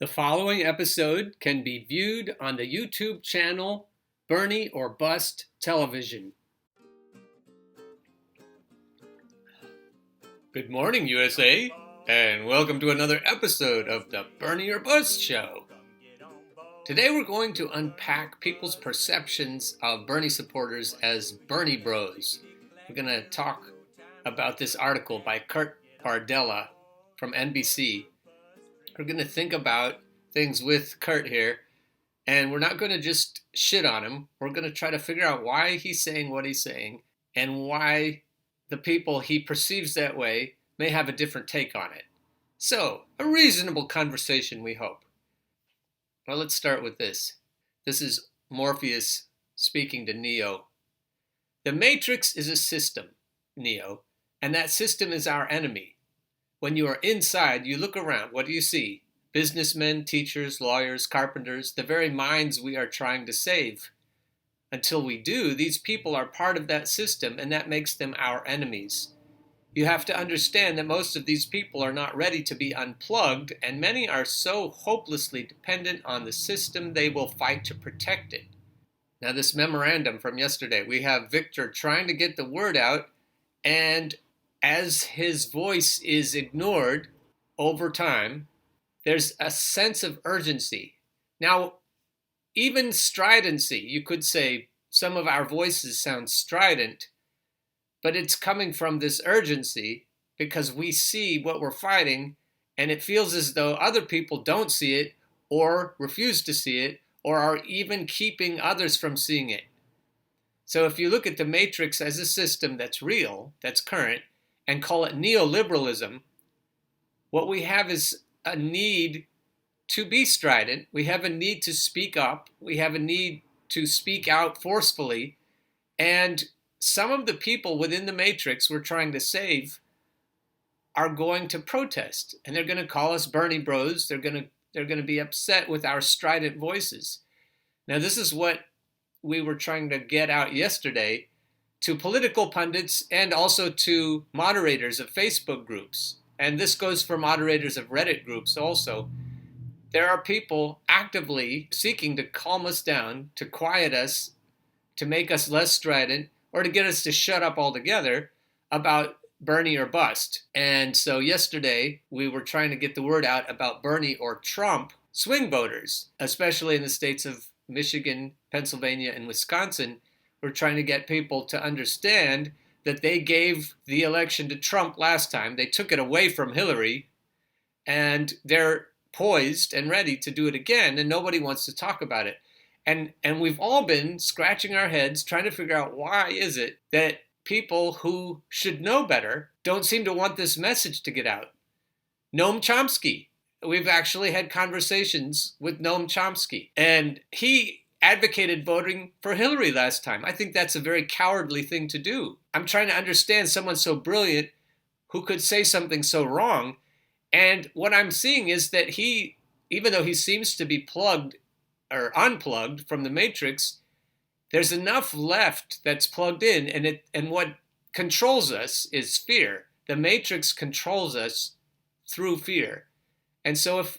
The following episode can be viewed on the YouTube channel Bernie or Bust Television. Good morning, USA, and welcome to another episode of the Bernie or Bust Show. Today we're going to unpack people's perceptions of Bernie supporters as Bernie bros. We're going to talk about this article by Kurt Bardella from NBC. We're going to think about things with Kurt here, and we're not going to just shit on him. We're going to try to figure out why he's saying what he's saying and why the people he perceives that way may have a different take on it. So, a reasonable conversation, we hope. Well, let's start with this. This is Morpheus speaking to Neo. The Matrix is a system, Neo, and that system is our enemy. When you are inside, you look around. What do you see? Businessmen, teachers, lawyers, carpenters, the very minds we are trying to save. Until we do, these people are part of that system, and that makes them our enemies. You have to understand that most of these people are not ready to be unplugged, and many are so hopelessly dependent on the system they will fight to protect it. Now, this memorandum from yesterday, we have Victor trying to get the word out, and as his voice is ignored over time, there's a sense of urgency. Now, even stridency, you could say some of our voices sound strident, but it's coming from this urgency because we see what we're fighting, and it feels as though other people don't see it or refuse to see it or are even keeping others from seeing it. So if you look at the Matrix as a system that's real, that's current, and call it neoliberalism, what we have is a need to be strident. We have a need to speak up. We have a need to speak out forcefully. And some of the people within the Matrix we're trying to save are going to protest. And they're going to call us Bernie bros. They're going to be upset with our strident voices. Now, this is what we were trying to get out yesterday to political pundits and also to moderators of Facebook groups. And this goes for moderators of Reddit groups also. There are people actively seeking to calm us down, to quiet us, to make us less strident, or to get us to shut up altogether about Bernie or bust. And so yesterday, we were trying to get the word out about Bernie or Trump swing voters, especially in the states of Michigan, Pennsylvania, and Wisconsin. We're trying to get people to understand that they gave the election to Trump last time. They took it away from Hillary, and they're poised and ready to do it again, and nobody wants to talk about it. And we've all been scratching our heads trying to figure out why is it that people who should know better don't seem to want this message to get out. Noam Chomsky. We've actually had conversations with Noam Chomsky, and he advocated voting for Hillary last time. I think that's a very cowardly thing to do. I'm trying to understand someone so brilliant who could say something so wrong. And what I'm seeing is that he, even though he seems to be plugged or unplugged from the Matrix, there's enough left that's plugged in, and what controls us is fear. The Matrix controls us through fear. And so if,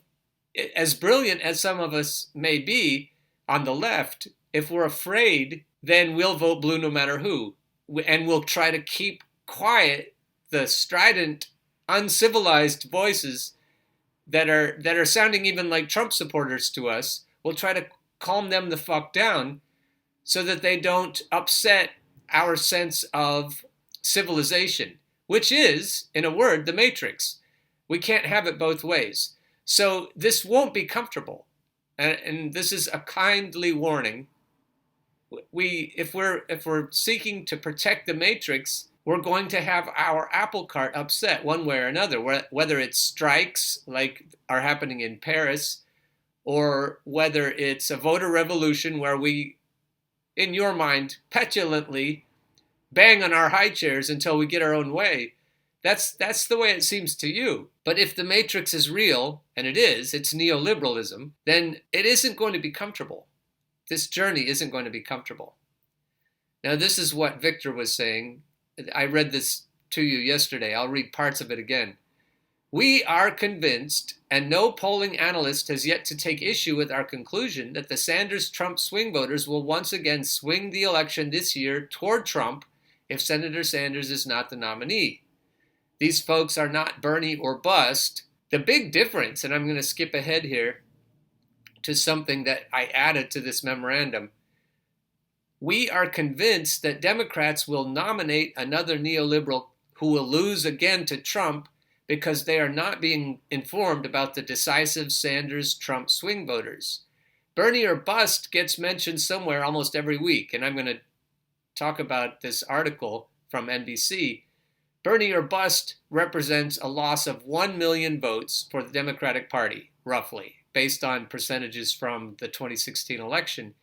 as brilliant as some of us may be on the left, if we're afraid, then we'll vote blue no matter who. And we'll try to keep quiet the strident, uncivilized voices that are sounding even like Trump supporters to us. We'll try to calm them the fuck down so that they don't upset our sense of civilization, which is, in a word, the Matrix. We can't have it both ways. So this won't be comfortable. And this is a kindly warning. If we're seeking to protect the Matrix, we're going to have our apple cart upset one way or another, whether it's strikes like are happening in Paris, or whether it's a voter revolution where we, in your mind, petulantly bang on our high chairs until we get our own way. That's the way it seems to you. But if the Matrix is real, and it is, it's neoliberalism, then it isn't going to be comfortable. This journey isn't going to be comfortable. Now, this is what Victor was saying. I read this to you yesterday. I'll read parts of it again. We are convinced, and no polling analyst has yet to take issue with our conclusion, that the Sanders-Trump swing voters will once again swing the election this year toward Trump if Senator Sanders is not the nominee. These folks are not Bernie or bust. The big difference, and I'm going to skip ahead here to something that I added to this memorandum, we are convinced that Democrats will nominate another neoliberal who will lose again to Trump because they are not being informed about the decisive Sanders-Trump swing voters. Bernie or bust gets mentioned somewhere almost every week, and I'm going to talk about this article from NBC. Bernie or bust represents a loss of 1 million votes for the Democratic Party, roughly, based on percentages from the 2016 election.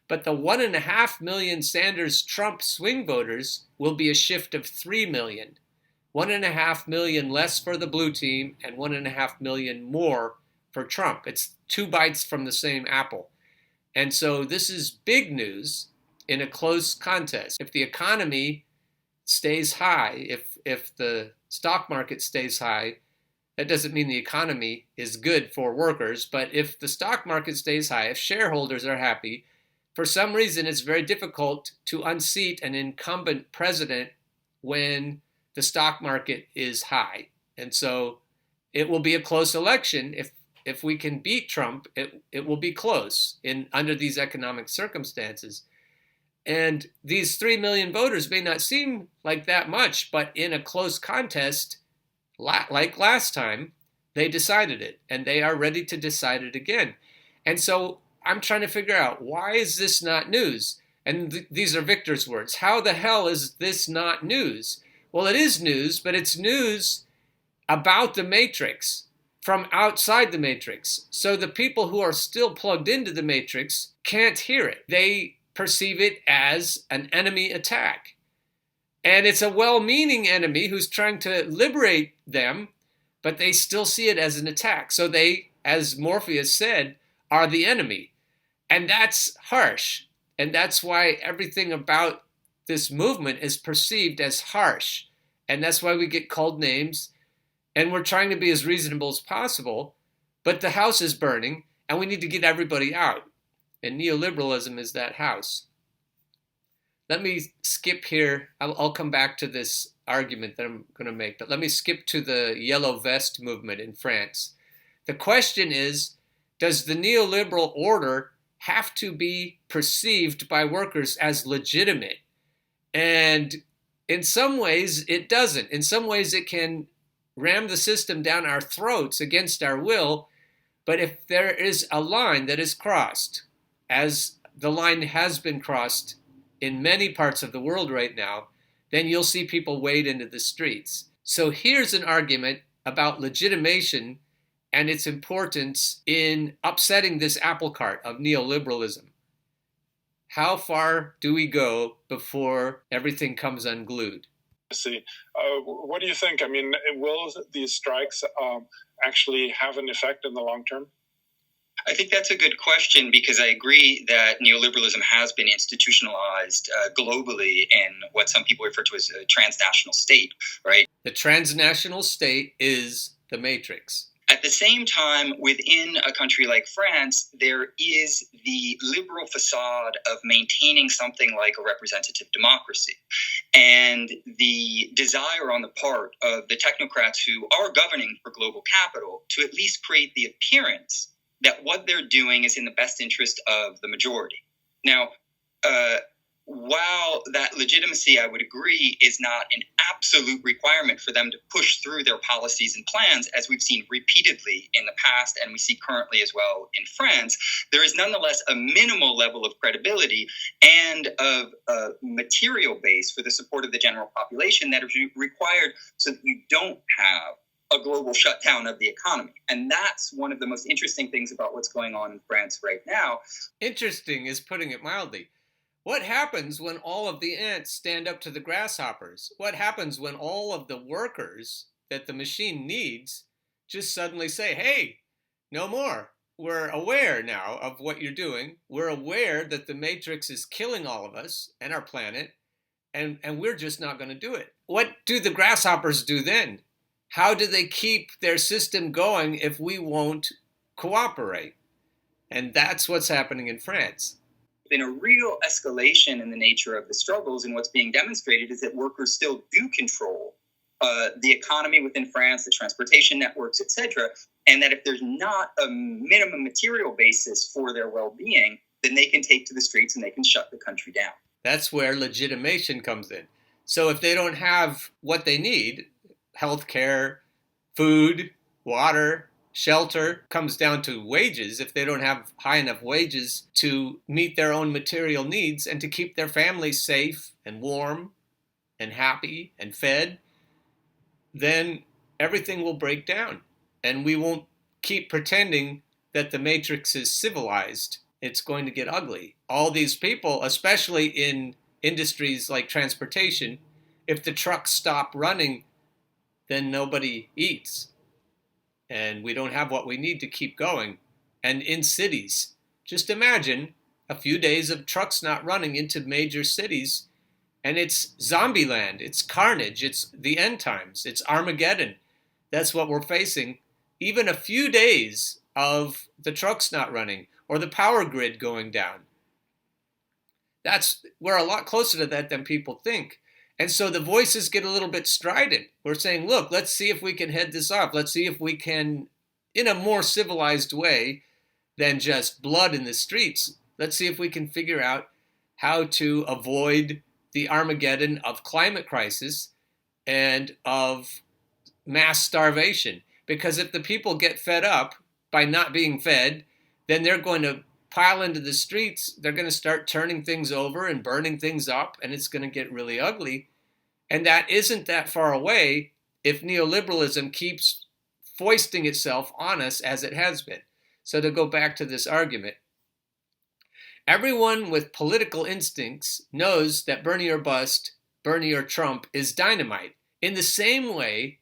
But the 1.5 million Sanders-Trump swing voters will be a shift of 3 million. 1.5 million less for the blue team and 1.5 million more for Trump. It's 2 bites from the same apple. And so this is big news in a close contest. If the economy stays high, if the stock market stays high, that doesn't mean the economy is good for workers, but if the stock market stays high, if shareholders are happy, for some reason it's very difficult to unseat an incumbent president when the stock market is high. And so it will be a close election. If we can beat Trump, it will be close under these economic circumstances. And these 3 million voters may not seem like that much, but in a close contest, like last time, they decided it, and they are ready to decide it again. And so I'm trying to figure out, why is this not news? And these are Victor's words. How the hell is this not news? Well, it is news, but it's news about the matrix, from outside the matrix. So the people who are still plugged into the matrix can't hear it. They perceive it as an enemy attack. And it's a well-meaning enemy who's trying to liberate them, but they still see it as an attack. So they, as Morpheus said, are the enemy. And that's harsh. And that's why everything about this movement is perceived as harsh. And that's why we get called names. And we're trying to be as reasonable as possible. But the house is burning, and we need to get everybody out. And neoliberalism is that house. Let me skip here. I'll come back to this argument that I'm going to make. But let me skip to the yellow vest movement in France. The question is, does the neoliberal order have to be perceived by workers as legitimate? And in some ways, it doesn't. In some ways, it can ram the system down our throats against our will. But if there is a line that is crossed, as the line has been crossed in many parts of the world right now, then you'll see people wade into the streets. So here's an argument about legitimation and its importance in upsetting this apple cart of neoliberalism. How far do we go before everything comes unglued? I see. What do you think? I mean, will these strikes actually have an effect in the long term? I think that's a good question, because I agree that neoliberalism has been institutionalized globally in what some people refer to as a transnational state, right? The transnational state is the matrix. At the same time, within a country like France, there is the liberal facade of maintaining something like a representative democracy. And the desire on the part of the technocrats who are governing for global capital to at least create the appearance that what they're doing is in the best interest of the majority. Now, while that legitimacy, I would agree, is not an absolute requirement for them to push through their policies and plans, as we've seen repeatedly in the past and we see currently as well in France, there is nonetheless a minimal level of credibility and of a material base for the support of the general population that is required so that you don't have a global shutdown of the economy. And that's one of the most interesting things about what's going on in France right now. Interesting is putting it mildly. What happens when all of the ants stand up to the grasshoppers? What happens when all of the workers that the machine needs just suddenly say, hey, no more. We're aware now of what you're doing. We're aware that the matrix is killing all of us and our planet, and we're just not going to do it. What do the grasshoppers do then? how do they keep their system going if we won't cooperate? And that's what's happening in France. Been a real escalation in the nature of the struggles, and what's being demonstrated is that workers still do control the economy within France, the transportation networks, etc., and that if there's not a minimum material basis for their well-being, then they can take to the streets and they can shut the country down. That's where legitimation comes in. So if they don't have what they need, healthcare, food, water, shelter, comes down to wages. If they don't have high enough wages to meet their own material needs and to keep their families safe and warm and happy and fed, then everything will break down. And we won't keep pretending that the matrix is civilized. It's going to get ugly. All these people, especially in industries like transportation, if the trucks stop running, then nobody eats. And we don't have what we need to keep going. And in cities, just imagine a few days of trucks not running into major cities, and it's zombie land, it's carnage, it's the end times, it's Armageddon. That's what we're facing. Even a few days of the trucks not running or the power grid going down. We're a lot closer to that than people think. And so the voices get a little bit strident. We're saying, look, let's see if we can head this off. Let's see if we can, in a more civilized way than just blood in the streets, let's see if we can figure out how to avoid the Armageddon of climate crisis and of mass starvation. Because if the people get fed up by not being fed, then they're going to pile into the streets. They're going to start turning things over and burning things up, and it's going to get really ugly. And that isn't that far away if neoliberalism keeps foisting itself on us as it has been. So to go back to this argument, everyone with political instincts knows that Bernie or bust, Bernie or Trump is dynamite, in the same way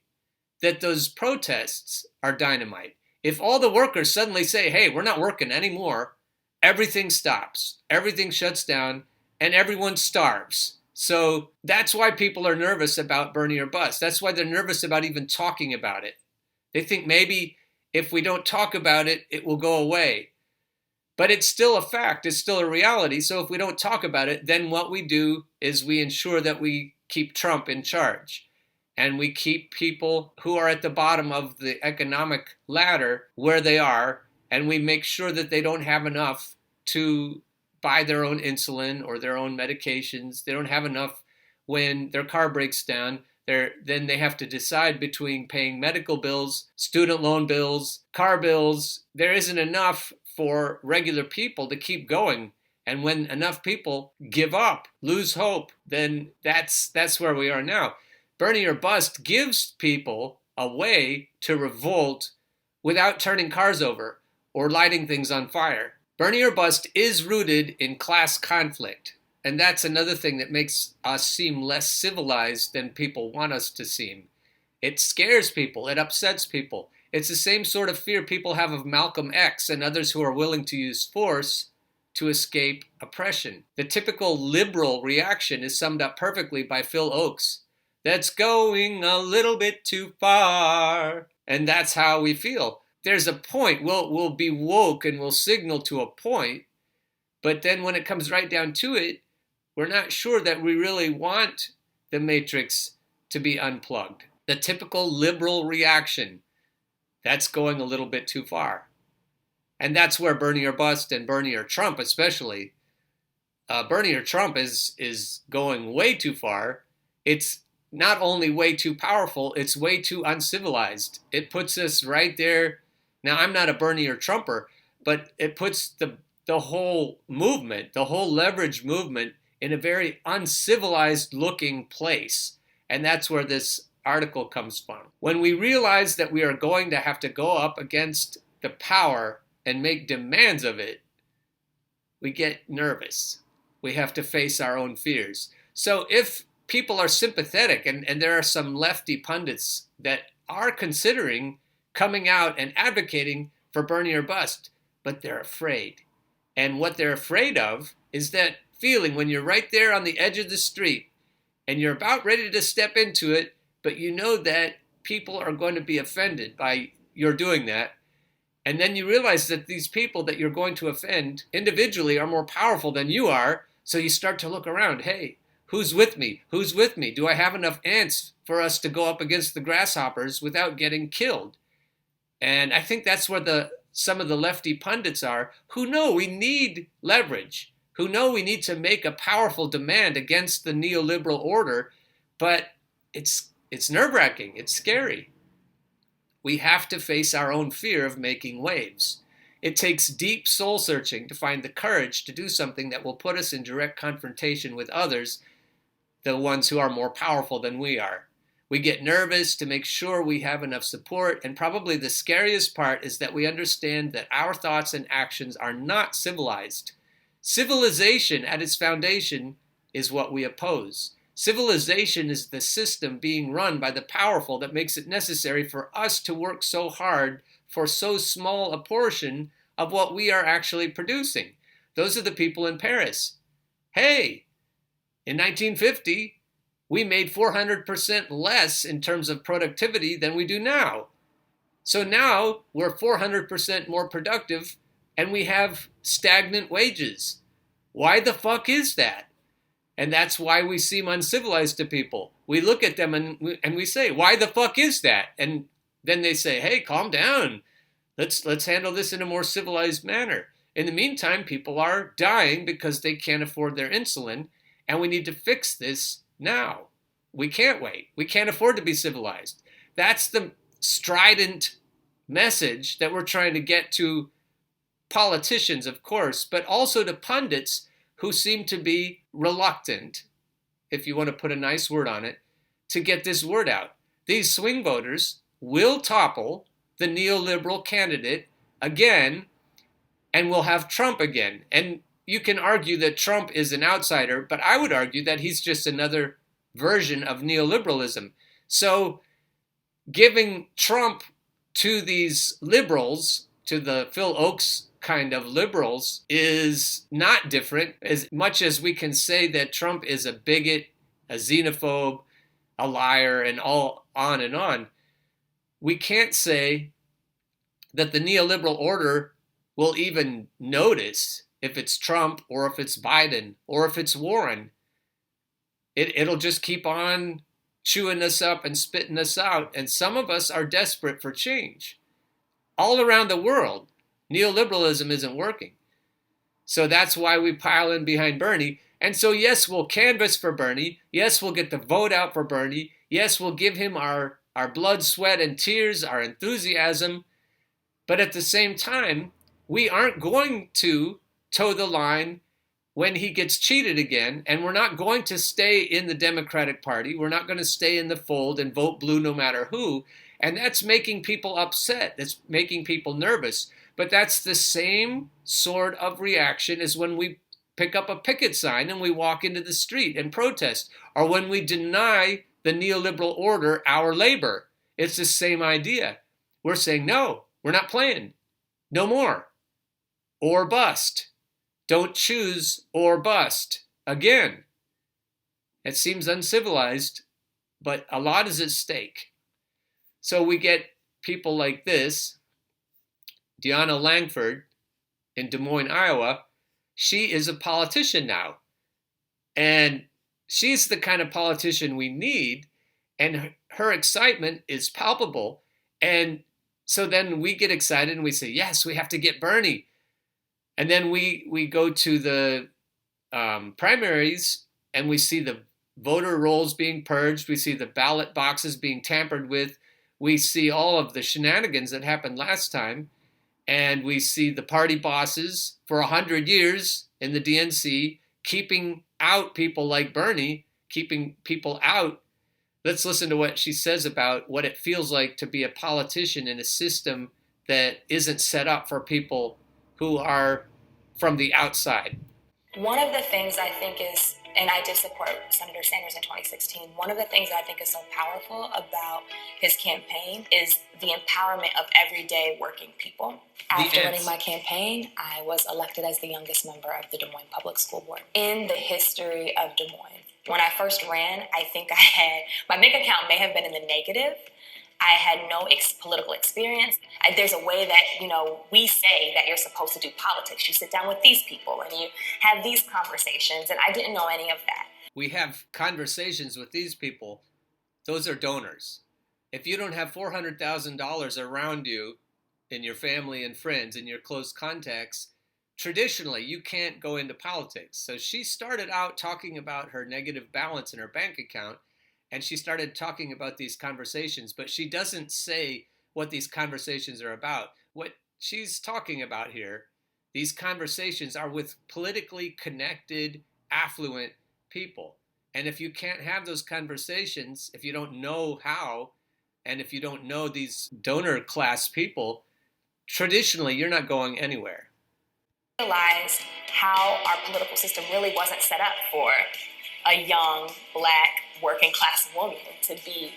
that those protests are dynamite. If all the workers suddenly say, hey, we're not working anymore, everything stops, everything shuts down, and everyone starves. So that's why people are nervous about Bernie or bust. That's why they're nervous about even talking about it. They think maybe if we don't talk about it, it will go away. But it's still a fact. It's still a reality. So if we don't talk about it, then what we do is we ensure that we keep Trump in charge. And we keep people who are at the bottom of the economic ladder where they are. And we make sure that they don't have enough to buy their own insulin or their own medications. They don't have enough when their car breaks down. Then they have to decide between paying medical bills, student loan bills, car bills. There isn't enough for regular people to keep going. And when enough people give up, lose hope, then that's where we are now. Bernie or bust gives people a way to revolt without turning cars over or lighting things on fire. Bernie or bust is rooted in class conflict. And that's another thing that makes us seem less civilized than people want us to seem. It scares people. It upsets people. It's the same sort of fear people have of Malcolm X and others who are willing to use force to escape oppression. The typical liberal reaction is summed up perfectly by Phil Oakes. That's going a little bit too far. And that's how we feel. There's a point. We'll be woke and we'll signal to a point. But then when it comes right down to it, we're not sure that we really want the matrix to be unplugged. The typical liberal reaction, that's going a little bit too far. And that's where Bernie or bust and Bernie or Trump especially, Bernie or Trump is going way too far. It's not only way too powerful, it's way too uncivilized. It puts us right there. Now, I'm not a Bernie or Trumper, but it puts the whole movement, the whole leverage movement, in a very uncivilized looking place. And that's where this article comes from. When we realize that we are going to have to go up against the power and make demands of it, we get nervous. We have to face our own fears. So if people are sympathetic, and there are some lefty pundits that are considering coming out and advocating for Bernie or bust, but they're afraid. And what they're afraid of is that feeling when you're right there on the edge of the street and you're about ready to step into it, but you know that people are going to be offended by your doing that. And then you realize that these people that you're going to offend individually are more powerful than you are. So you start to look around. Hey, who's with me? Who's with me? Do I have enough ants for us to go up against the grasshoppers without getting killed? And I think that's where some of the lefty pundits are, who know we need leverage, who know we need to make a powerful demand against the neoliberal order, but it's nerve-wracking. It's scary. We have to face our own fear of making waves. It takes deep soul searching to find the courage to do something that will put us in direct confrontation with others, the ones who are more powerful than we are. We get nervous to make sure we have enough support, and probably the scariest part is that we understand that our thoughts and actions are not civilized. Civilization at its foundation is what we oppose. Civilization is the system being run by the powerful that makes it necessary for us to work so hard for so small a portion of what we are actually producing. Those are the people in Paris. Hey, in 1950, we made 400% less in terms of productivity than we do now. So now we're 400% more productive and we have stagnant wages. Why the fuck is that? And that's why we seem uncivilized to people. We look at them and we say, why the fuck is that? And then they say, hey, calm down. Let's handle this in a more civilized manner. In the meantime, people are dying because they can't afford their insulin, and we need to fix this now. We can't wait. We can't afford to be civilized. That's the strident message that we're trying to get to politicians, of course, but also to pundits who seem to be reluctant, if you want to put a nice word on it, to get this word out. These swing voters will topple the neoliberal candidate again, and we'll have Trump again. And you can argue that Trump is an outsider, but I would argue that he's just another version of neoliberalism. So giving Trump to these liberals, to the Phil Oakes kind of liberals, is not different, as much as we can say that Trump is a bigot, a xenophobe, a liar, and all on and on. We can't say that the neoliberal order will even notice if it's Trump or if it's Biden or if it's Warren. It'll just keep on chewing us up and spitting us out. And some of us are desperate for change. All around the world, neoliberalism isn't working. So that's why we pile in behind Bernie. And so, yes, we'll canvass for Bernie. Yes, we'll get the vote out for Bernie. Yes, we'll give him our blood, sweat, and tears, our enthusiasm. But at the same time, we aren't going to toe the line when he gets cheated again, and we're not going to stay in the Democratic Party. We're not going to stay in the fold and vote blue no matter who. And that's making people upset. That's making people nervous. But that's the same sort of reaction as when we pick up a picket sign and we walk into the street and protest, or when we deny the neoliberal order our labor. It's the same idea. We're saying, no, we're not playing. No more. Or bust. Don't choose or bust. Again, it seems uncivilized, but a lot is at stake. So we get people like this, Dianna Langford in Des Moines, Iowa. She is a politician now. And she's the kind of politician we need. And her excitement is palpable. And so then we get excited and we say, yes, we have to get Bernie. And then we go to the primaries and we see the voter rolls being purged. We see the ballot boxes being tampered with. We see all of the shenanigans that happened last time. And we see the party bosses for 100 years in the DNC keeping out people like Bernie, keeping people out. Let's listen to what she says about what it feels like to be a politician in a system that isn't set up for people who are from the outside. One of the things I think is, and I did support Senator Sanders in 2016, one of the things I think is so powerful about his campaign is the empowerment of everyday working people. After running my campaign, I was elected as the youngest member of the Des Moines Public School Board. In the history of Des Moines, when I first ran, I think my bank account may have been in the negative, I had no political experience. There's a way that, we say that you're supposed to do politics. You sit down with these people and you have these conversations, and I didn't know any of that. We have conversations with these people. Those are donors. If you don't have $400,000 around you in your family and friends, in your close contacts, traditionally you can't go into politics. So she started out talking about her negative balance in her bank account, and she started talking about these conversations, but she doesn't say what these conversations are about. What she's talking about here, these conversations are with politically connected, affluent people. And if you can't have those conversations, if you don't know how, and if you don't know these donor class people, traditionally you're not going anywhere. Realized how our political system really wasn't set up for a young, Black, working class woman to be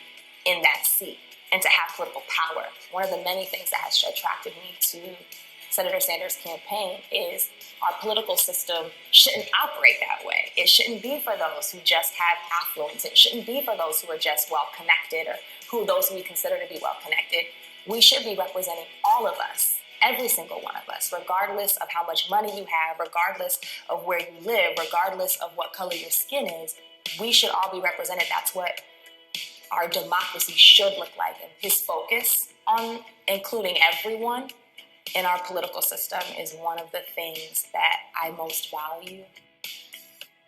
in that seat and to have political power. One of the many things that has attracted me to Senator Sanders' campaign is our political system shouldn't operate that way. It shouldn't be for those who just have affluence. It shouldn't be for those who are just well-connected or those who we consider to be well-connected. We should be representing all of us, every single one of us, regardless of how much money you have, regardless of where you live, regardless of what color your skin is. We should all be represented. That's what our democracy should look like. And his focus on including everyone in our political system is one of the things that I most value.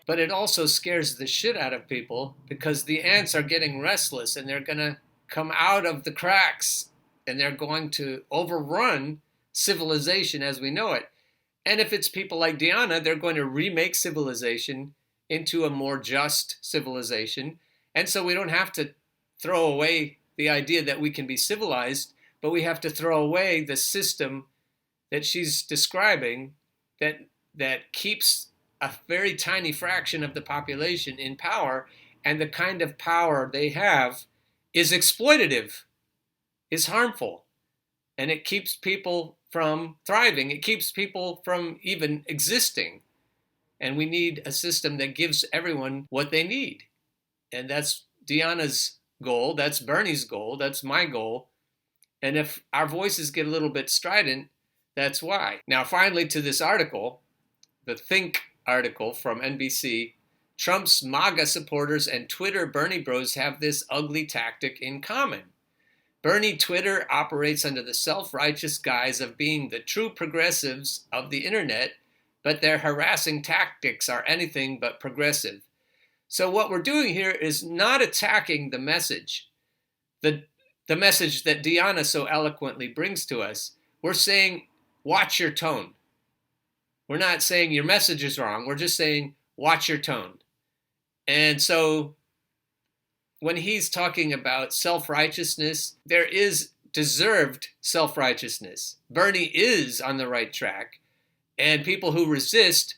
But it also scares the shit out of people because the ants are getting restless and they're going to come out of the cracks and they're going to overrun civilization as we know it. And if it's people like Dianna, they're going to remake civilization into a more just civilization. And so we don't have to throw away the idea that we can be civilized, but we have to throw away the system that she's describing that keeps a very tiny fraction of the population in power, and the kind of power they have is exploitative, is harmful, and it keeps people from thriving. It keeps people from even existing. And we need a system that gives everyone what they need. And that's Dianna's goal. That's Bernie's goal. That's my goal. And if our voices get a little bit strident, that's why. Now, finally, to this article, the Think article from NBC, Trump's MAGA supporters and Twitter Bernie bros have this ugly tactic in common. Bernie Twitter operates under the self-righteous guise of being the true progressives of the internet, but their harassing tactics are anything but progressive. So what we're doing here is not attacking the message, the message that Dianna so eloquently brings to us. We're saying, watch your tone. We're not saying your message is wrong. We're just saying, watch your tone. And so when he's talking about self-righteousness, there is deserved self-righteousness. Bernie is on the right track, and people who resist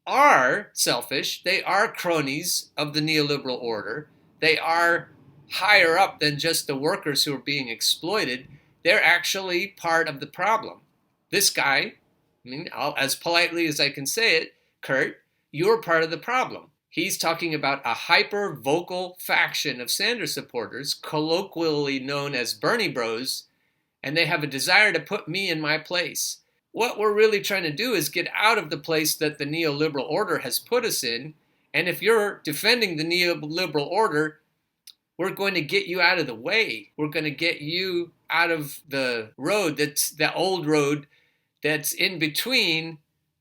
are selfish. They are cronies of the neoliberal order. They are higher up than just the workers who are being exploited. They're actually part of the problem. This guy, as politely as I can say it, Kurt, you're part of the problem. He's talking about a hyper-vocal faction of Sanders supporters, colloquially known as Bernie Bros, and they have a desire to put me in my place. What we're really trying to do is get out of the place that the neoliberal order has put us in, and if you're defending the neoliberal order, we're going to get you out of the way. We're going to get you out of the road, that's the old road that's in between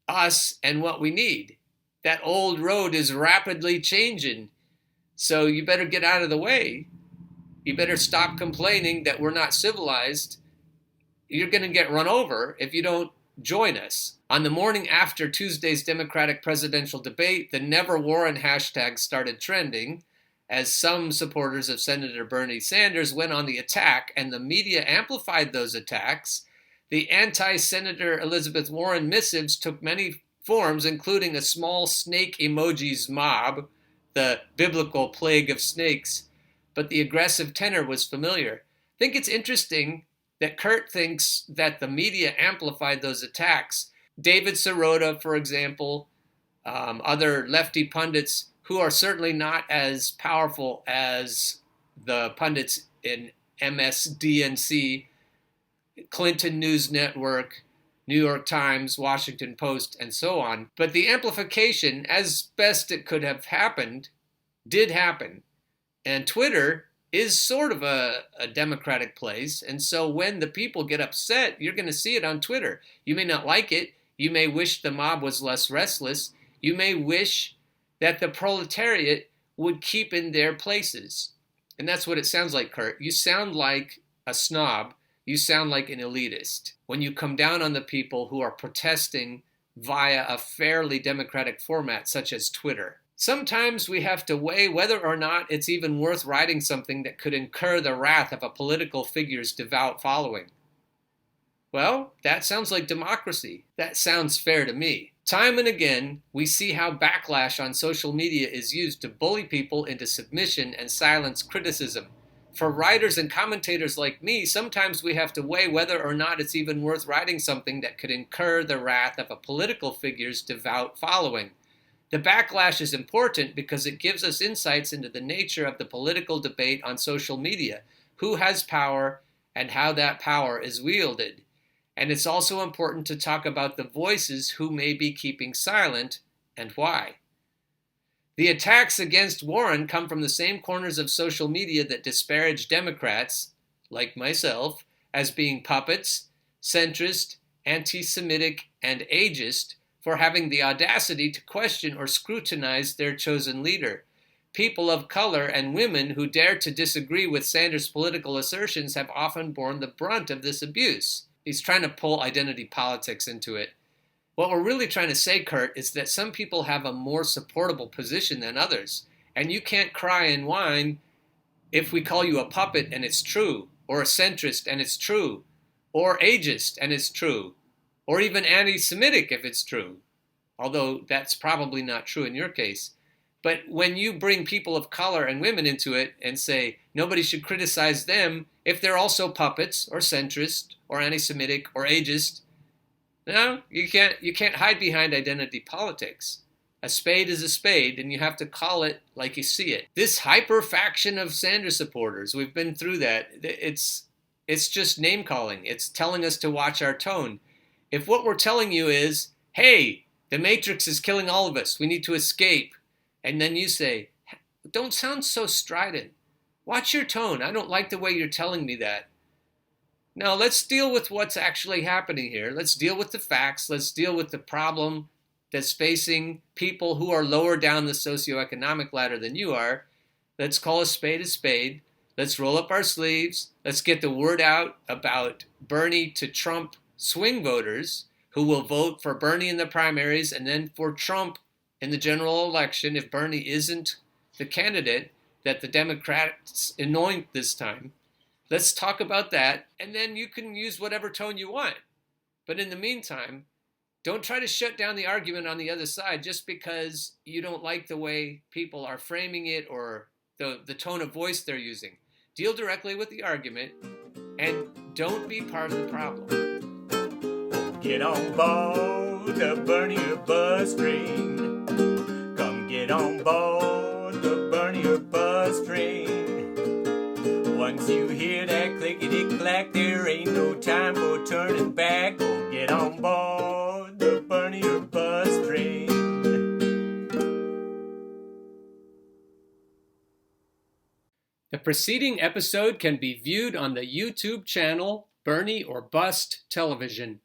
us and what we need. That old road is rapidly changing. So you better get out of the way. You better stop complaining that we're not civilized. You're going to get run over if you don't join us. On the morning after Tuesday's Democratic presidential debate, the Never Warren hashtag started trending as some supporters of Senator Bernie Sanders went on the attack, and the media amplified those attacks. The anti-Senator Elizabeth Warren missives took many forms, including a small snake emojis mob, the biblical plague of snakes, but the aggressive tenor was familiar. I think it's interesting that Kurt thinks that the media amplified those attacks. David Sirota, for example, other lefty pundits who are certainly not as powerful as the pundits in MSDNC, Clinton News Network, New York Times, Washington Post, and so on. But the amplification, as best it could have happened, did happen. And Twitter is sort of a democratic place. And so when the people get upset, you're going to see it on Twitter. You may not like it. You may wish the mob was less restless. You may wish that the proletariat would keep in their places. And that's what it sounds like, Kurt. You sound like a snob. You sound like an elitist when you come down on the people who are protesting via a fairly democratic format such as Twitter. Sometimes we have to weigh whether or not it's even worth writing something that could incur the wrath of a political figure's devout following. Well, that sounds like democracy. That sounds fair to me. Time and again, we see how backlash on social media is used to bully people into submission and silence criticism. For writers and commentators like me, sometimes we have to weigh whether or not it's even worth writing something that could incur the wrath of a political figure's devout following. The backlash is important because it gives us insights into the nature of the political debate on social media, who has power, and how that power is wielded. And it's also important to talk about the voices who may be keeping silent and why. The attacks against Warren come from the same corners of social media that disparage Democrats, like myself, as being puppets, centrist, anti-Semitic, and ageist for having the audacity to question or scrutinize their chosen leader. People of color and women who dare to disagree with Sanders' political assertions have often borne the brunt of this abuse. He's trying to pull identity politics into it. What we're really trying to say, Kurt, is that some people have a more supportable position than others, and you can't cry and whine if we call you a puppet and it's true, or a centrist and it's true, or ageist and it's true, or even anti-Semitic if it's true, although that's probably not true in your case. But when you bring people of color and women into it and say nobody should criticize them if they're also puppets or centrist or anti-Semitic or ageist, no, you can't hide behind identity politics. A spade is a spade, and you have to call it like you see it. This hyper-faction of Sanders supporters, we've been through that. It's just name-calling. It's telling us to watch our tone. If what we're telling you is, hey, the Matrix is killing all of us, we need to escape, and then you say, don't sound so strident. Watch your tone. I don't like the way you're telling me that. Now, let's deal with what's actually happening here. Let's deal with the facts. Let's deal with the problem that's facing people who are lower down the socioeconomic ladder than you are. Let's call a spade a spade. Let's roll up our sleeves. Let's get the word out about Bernie to Trump swing voters who will vote for Bernie in the primaries and then for Trump in the general election if Bernie isn't the candidate that the Democrats anoint this time. Let's talk about that, and then you can use whatever tone you want. But in the meantime, don't try to shut down the argument on the other side just because you don't like the way people are framing it or the tone of voice they're using. Deal directly with the argument, and don't be part of the problem. Get on board the Bernie bus train. Come get on board the Bernie bus train. Once you hear that clickety-clack, there ain't no time for turning back. Go get on board the Bernie bus train. The preceding episode can be viewed on the YouTube channel Bernie or Bust Television.